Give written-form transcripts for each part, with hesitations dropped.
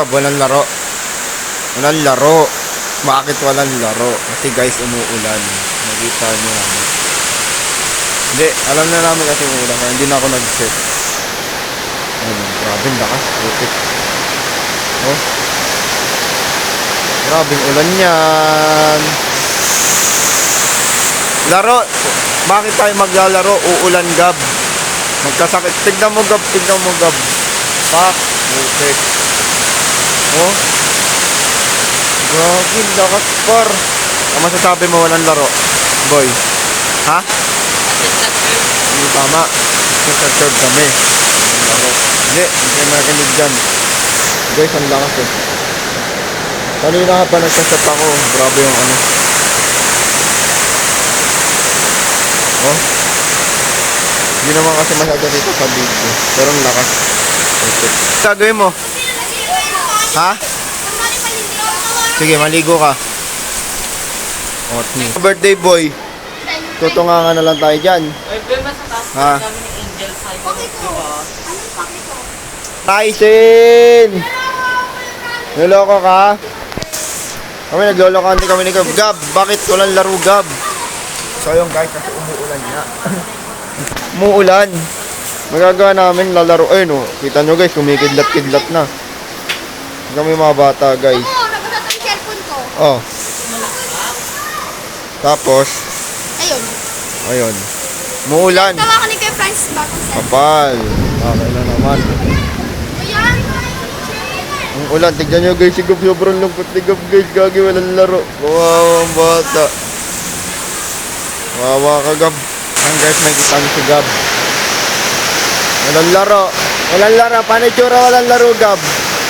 Walang laro. Walang laro. Bakit walang laro? Kasi guys, umuulan. Nakita nyo namin. Hindi, alam na namin kasi umuulan. Kaya hindi na ako nag-set. Ayun, grabe lakas. Putik. Oh. Grabing ulan yan. Laro. Bakit tayo maglalaro? Uulan, Gab. Magkasakit. Tignan mo, Gab. Tignan mo, Gab. Pak. Putik. Oh. Grabe, lakas par. Ang masasabi mo walang laro, boy? Ha? Hindi tama. Nag-serve kami. Walang laro. Hindi kayo makinig dyan. Guys, ang lakas eh. Kanina pa nagsaset ako. Grabe yung ano. Oh. Hindi naman kasi masyado dito sa video. Pero ang lakas. Okay. Gagawin mo? Ha? Sige, maligo ka. Otni. Birthday boy. Tutunga na lang tayo dyan. Ha? Tyson! Niloko ka? Kami nagloloko, hindi kami ni Gab. Gab, bakit walang laro, Gab? So yung guys, kasi umuulan nga. Umuulan. Magagawa namin lalaro. Ay no, kita nyo guys, kumikidlat-kidlat na. Kami mga bata guys. Oh. Tapos ayun. Ayun. Muulan. Tawa ka ni kay Francis bagong set. Kapal. Okay na naman. Ayan. Ang ulan. Tignan nyo guys. Si Gab sobrang lungkot ni Gab guys. Gagi walang laro. Kawawang bata. Kawawa ka Gab. Ang guys may kita si Gab. Walang laro. Walang laro. Paano itsura walang laro Gab?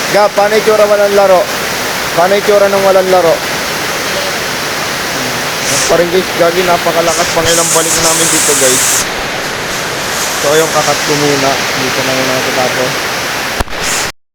Gab, paano itsura walang laro? Paano itsura ng walang laro? Parang guys, gagi napakalakas pang ilang balik na namin dito guys. So yung kakat ko muna. Dito na muna ako tapos.